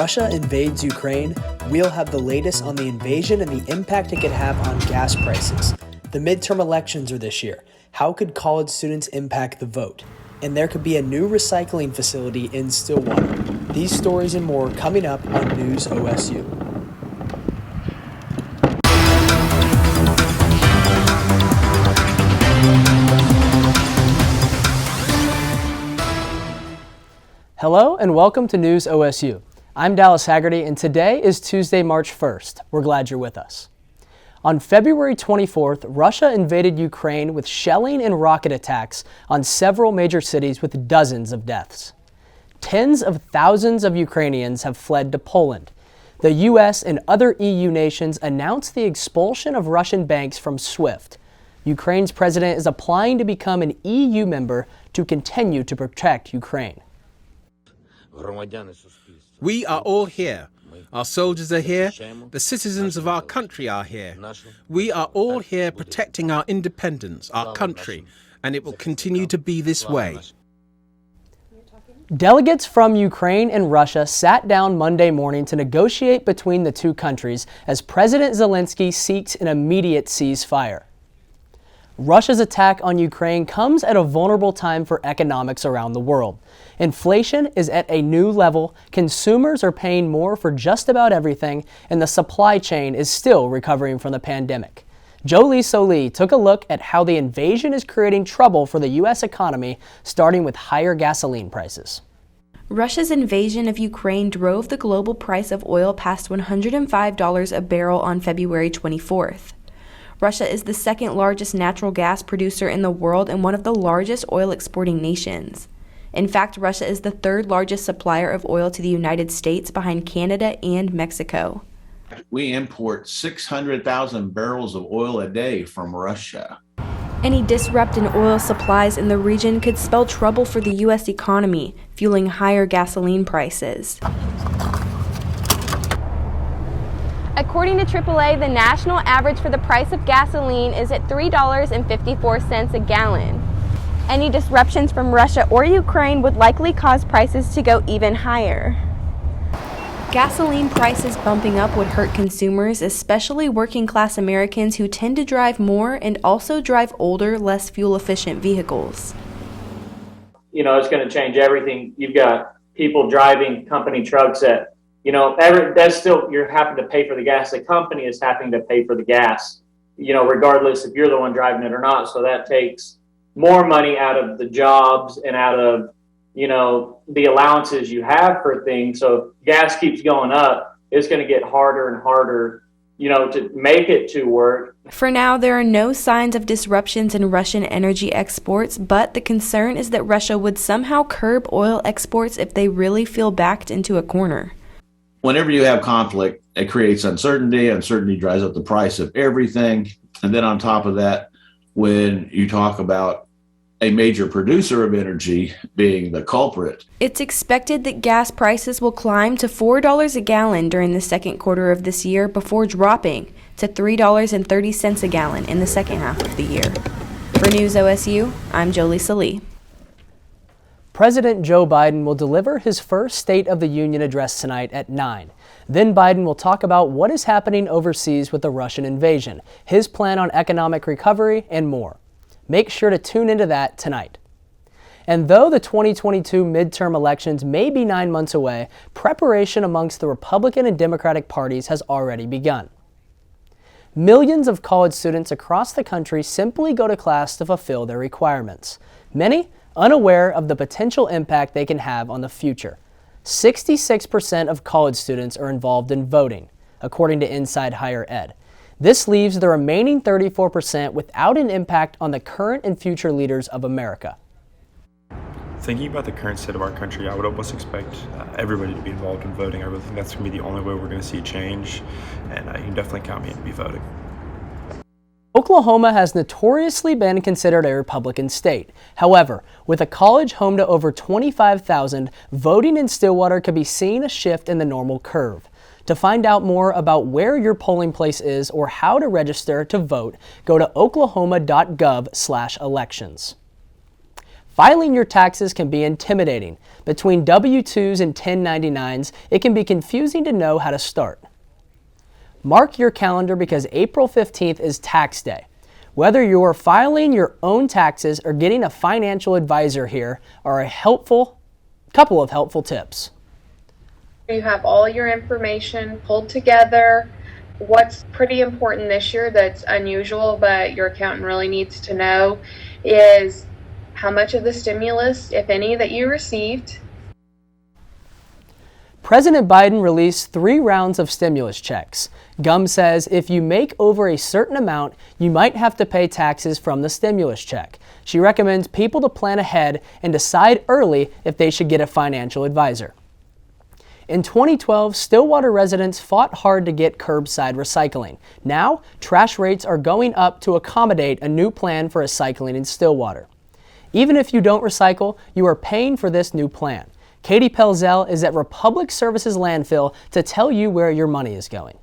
Russia invades Ukraine, we'll have the latest on the invasion and the impact it could have on gas prices. The midterm elections are this year. How could college students impact the vote? And there could be a new recycling facility in Stillwater. These stories and more coming up on News OSU. Hello and welcome to News OSU. I'm Dallas Haggerty and today is Tuesday, March 1st. We're glad you're with us. On February 24th, Russia invaded Ukraine with shelling and rocket attacks on several major cities with dozens of deaths. Tens of thousands of Ukrainians have fled to Poland. The U.S. and other EU nations announced the expulsion of Russian banks from SWIFT. Ukraine's president is applying to become an EU member to continue to protect Ukraine. We are all here. Our soldiers are here. The citizens of our country are here. We are all here protecting our independence, our country, and it will continue to be this way. Delegates from Ukraine and Russia sat down Monday morning to negotiate between the two countries as President Zelensky seeks an immediate ceasefire. Russia's attack on Ukraine comes at a vulnerable time for economics around the world. Inflation is at a new level, consumers are paying more for just about everything, and the supply chain is still recovering from the pandemic. Jolie Soli took a look at how the invasion is creating trouble for the U.S. economy, starting with higher gasoline prices. Russia's invasion of Ukraine drove the global price of oil past $105 a barrel on February 24th. Russia is the second largest natural gas producer in the world and one of the largest oil exporting nations. In fact, Russia is the third largest supplier of oil to the United States behind Canada and Mexico. We import 600,000 barrels of oil a day from Russia. Any disrupt in oil supplies in the region could spell trouble for the U.S. economy, fueling higher gasoline prices. According to AAA, the national average for the price of gasoline is at $3.54 a gallon. Any disruptions from Russia or Ukraine would likely cause prices to go even higher. Gasoline prices bumping up would hurt consumers, especially working-class Americans who tend to drive more and also drive older, less fuel-efficient vehicles. You know, it's going to change everything. You've got people driving company trucks that, that's still, you're having to pay for the gas. The company is having to pay for the gas, regardless if you're the one driving it or not. So that takes more money out of the jobs and out of, the allowances you have for things. So if gas keeps going up, it's going to get harder and harder, to make it to work. For now, there are no signs of disruptions in Russian energy exports, but the concern is that Russia would somehow curb oil exports if they really feel backed into a corner. Whenever you have conflict, it creates uncertainty. Uncertainty drives up the price of everything. And then on top of that, when you talk about a major producer of energy being the culprit, it's expected that gas prices will climb to $4 a gallon during the second quarter of this year before dropping to $3.30 a gallon in the second half of the year. For News OSU, I'm Jolie Soli. President Joe Biden will deliver his first State of the Union address tonight at 9. Then Biden will talk about what is happening overseas with the Russian invasion, his plan on economic recovery, and more. Make sure to tune into that tonight. And though the 2022 midterm elections may be 9 months away, preparation amongst the Republican and Democratic parties has already begun. Millions of college students across the country simply go to class to fulfill their requirements. Many unaware of the potential impact they can have on the future. 66% of college students are involved in voting, according to Inside Higher Ed. This leaves the remaining 34% without an impact on the current and future leaders of America. Thinking about the current state of our country, I would almost expect everybody to be involved in voting. I really think that's going to be the only way we're going to see change, and you can definitely count me in to be voting. Oklahoma has notoriously been considered a Republican state. However, with a college home to over 25,000, voting in Stillwater could be seeing a shift in the normal curve. To find out more about where your polling place is or how to register to vote, go to oklahoma.gov/elections. Filing your taxes can be intimidating. Between W-2s and 1099s, it can be confusing to know how to start. Mark your calendar because April 15th is tax day. Whether you're filing your own taxes or getting a financial advisor, here are a couple of helpful tips. You have all your information pulled together. What's pretty important this year that's unusual, but your accountant really needs to know, is how much of the stimulus, if any, that you received. President Biden released 3 rounds of stimulus checks. Gum says if you make over a certain amount, you might have to pay taxes from the stimulus check. She recommends people to plan ahead and decide early if they should get a financial advisor. In 2012, Stillwater residents fought hard to get curbside recycling. Now, trash rates are going up to accommodate a new plan for recycling in Stillwater. Even if you don't recycle, you are paying for this new plan. Katie Pelzel is at Republic Services Landfill to tell you where your money is going.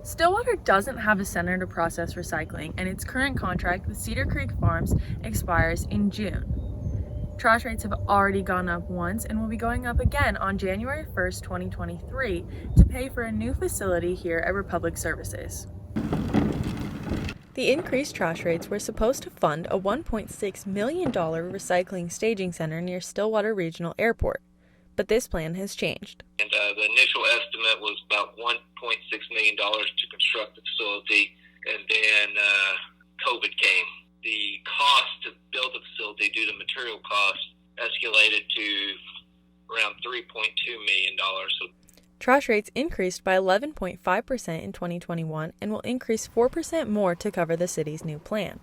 Stillwater doesn't have a center to process recycling, and its current contract with Cedar Creek Farms expires in June. Trash rates have already gone up once and will be going up again on January 1st, 2023 to pay for a new facility here at Republic Services. The increased trash rates were supposed to fund a $1.6 million recycling staging center near Stillwater Regional Airport, but this plan has changed. And the initial estimate was about $1.6 million to construct the facility, and then COVID came. The cost to build the facility due to material costs escalated to around $3.2 million. Trash rates increased by 11.5% in 2021 and will increase 4% more to cover the city's new plan.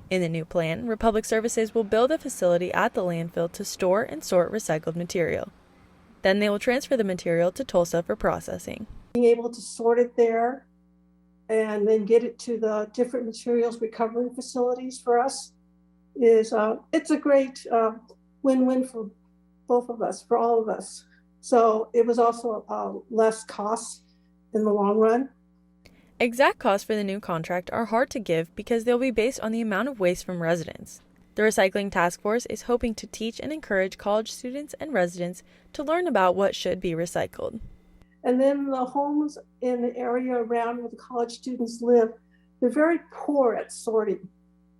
In the new plan, Republic Services will build a facility at the landfill to store and sort recycled material. Then they will transfer the material to Tulsa for processing. Being able to sort it there and then get it to the different materials recovery facilities for us is it's a great win-win for both of us, for all of us. So it was also less costs in the long run. Exact costs for the new contract are hard to give because they'll be based on the amount of waste from residents. The Recycling Task Force is hoping to teach and encourage college students and residents to learn about what should be recycled. And then the homes in the area around where the college students live, they're very poor at sorting.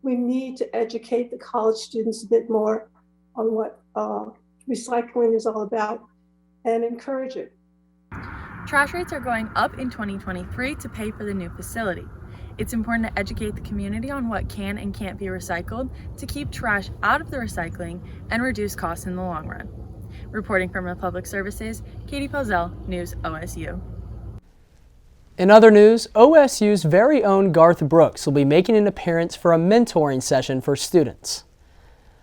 We need to educate the college students a bit more on what recycling is all about and encourage it. Trash rates are going up in 2023 to pay for the new facility. It's important to educate the community on what can and can't be recycled to keep trash out of the recycling and reduce costs in the long run. Reporting from Republic Services, Katie Pelzel, News OSU. In other news, OSU's very own Garth Brooks will be making an appearance for a mentoring session for students.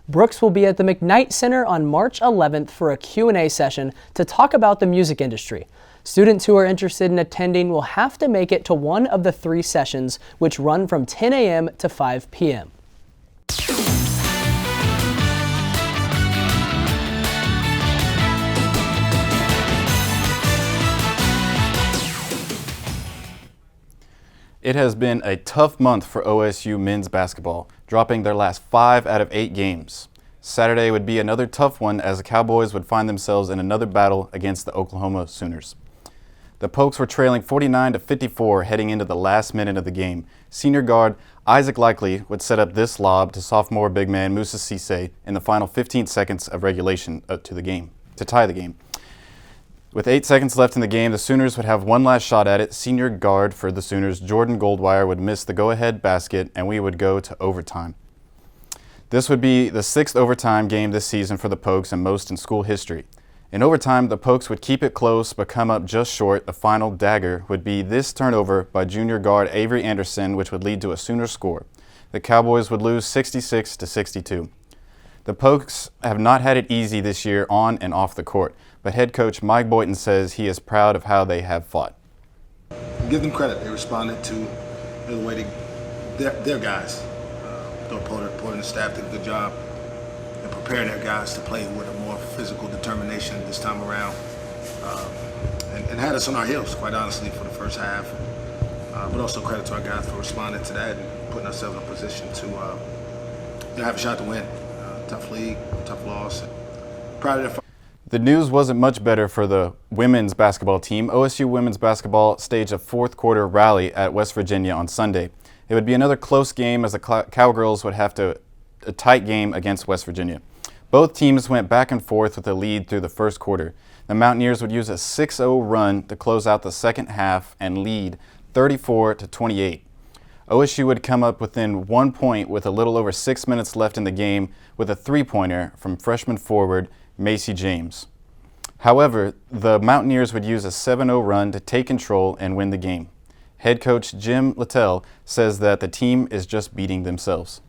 Brooks will be at the McKnight Center on March 11th for a Q&A session to talk about the music industry. Students who are interested in attending will have to make it to one of the 3 sessions, which run from 10 a.m. to 5 p.m. It has been a tough month for OSU men's basketball, dropping their last 5 out of 8 games. Saturday would be another tough one as the Cowboys would find themselves in another battle against the Oklahoma Sooners. The Pokes were trailing 49-54 heading into the last minute of the game. Senior guard Isaac Likely would set up this lob to sophomore big man Musa Cisse in the final 15 seconds of regulation to tie the game. With 8 seconds left in the game, the Sooners would have one last shot at it. Senior guard for the Sooners, Jordan Goldwire, would miss the go-ahead basket, and we would go to overtime. This would be the 6th overtime game this season for the Pokes and most in school history. In overtime, the Pokes would keep it close but come up just short. The final dagger would be this turnover by junior guard Avery Anderson, which would lead to a Sooner score. The Cowboys would lose 66-62. The Pokes have not had it easy this year on and off the court, but head coach Mike Boynton says he is proud of how they have fought. Give them credit. They responded to the way their guys, the Porter and the staff did a good job in preparing their guys to play with a more physical determination this time around, and had us on our heels, quite honestly, for the first half. But also credit to our guys for responding to that and putting ourselves in a position to they'll have a shot to win. Tough league, tough loss. Proud of their. The news wasn't much better for the women's basketball team. OSU women's basketball staged a fourth quarter rally at West Virginia on Sunday. It would be another close game as the Cowgirls would have a tight game against West Virginia. Both teams went back and forth with a lead through the first quarter. The Mountaineers would use a 6-0 run to close out the second half and lead 34-28. OSU would come up within 1 point with a little over 6 minutes left in the game with a three-pointer from freshman forward Macy James. However, the Mountaineers would use a 7-0 run to take control and win the game. Head coach Jim Littell says that the team is just beating themselves.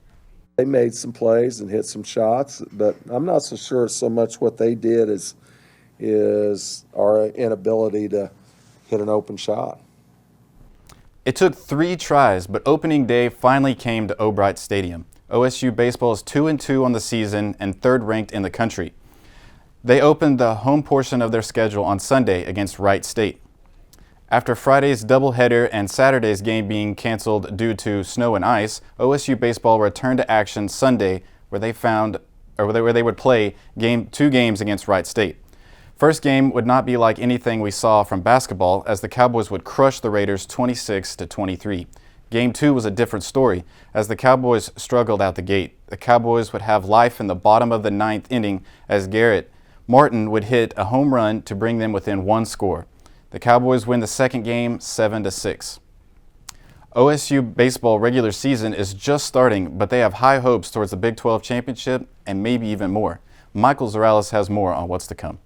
They made some plays and hit some shots, but I'm not so sure so much what they did is our inability to hit an open shot. It took 3 tries, but opening day finally came to O'Bright Stadium. OSU baseball is 2-2 on the season and 3rd ranked in the country. They opened the home portion of their schedule on Sunday against Wright State. After Friday's doubleheader and Saturday's game being canceled due to snow and ice, OSU baseball returned to action Sunday where they would play 2 games against Wright State. First game would not be like anything we saw from basketball as the Cowboys would crush the Raiders 26-23. Game 2 was a different story as the Cowboys struggled out the gate. The Cowboys would have life in the bottom of the 9th inning as Garrett Martin would hit a home run to bring them within 1 score. The Cowboys win the second game 7-6. OSU baseball regular season is just starting, but they have high hopes towards the Big 12 championship and maybe even more. Michael Zorales has more on what's to come.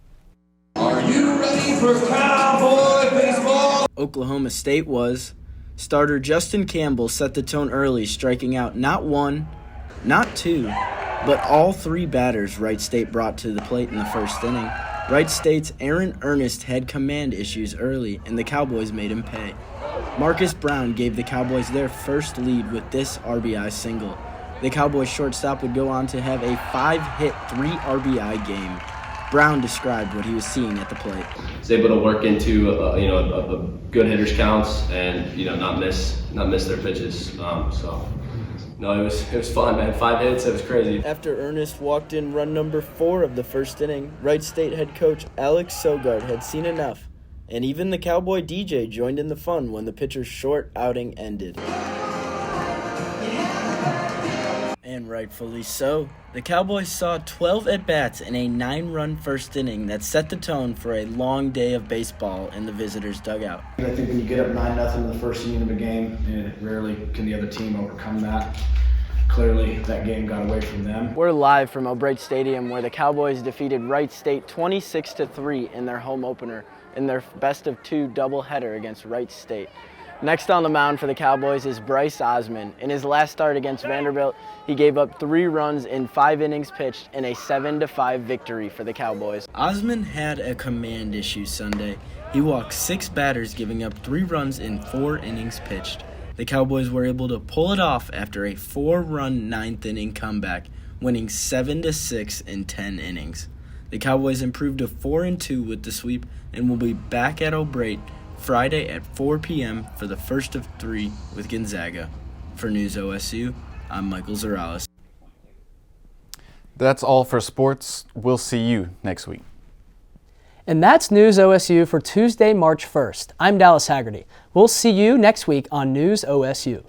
Are you ready for Cowboy baseball? Oklahoma State was. Starter Justin Campbell set the tone early, striking out not 1, not 2, but all 3 batters Wright State brought to the plate in the first inning. Wright State's Aaron Ernest had command issues early, and the Cowboys made him pay. Marcus Brown gave the Cowboys their first lead with this RBI single. The Cowboys shortstop would go on to have a 5-hit, 3 RBI game. Brown described what he was seeing at the plate. Was able to work into a good hitters counts and not miss their pitches. No, it was fun, man. 5 hits, it was crazy. After Ernest walked in run number 4 of the first inning, Wright State head coach Alex Sogard had seen enough, and even the Cowboy DJ joined in the fun when the pitcher's short outing ended. And rightfully so. The Cowboys saw 12 at-bats in a 9-run first inning that set the tone for a long day of baseball in the visitors' dugout. I think when you get up 9-0 in the first inning of a game, rarely can the other team overcome that. Clearly, that game got away from them. We're live from O'Bright Stadium where the Cowboys defeated Wright State 26-3 in their home opener in their best-of-2 doubleheader against Wright State. Next on the mound for the Cowboys is Bryce Osmond. In his last start against Vanderbilt, he gave up 3 runs in 5 innings pitched in a 7-5 victory for the Cowboys. Osmond had a command issue Sunday. He walked 6 batters, giving up 3 runs in 4 innings pitched. The Cowboys were able to pull it off after a 4-run 9th inning comeback, winning 7-6 in 10 innings. The Cowboys improved to 4-2 with the sweep and will be back at O'Bright Friday at 4 p.m. for the first of 3 with Gonzaga. For News OSU, I'm Michael Zorales. That's all for sports. We'll see you next week. And that's News OSU for Tuesday, March 1st. I'm Dallas Haggerty. We'll see you next week on News OSU.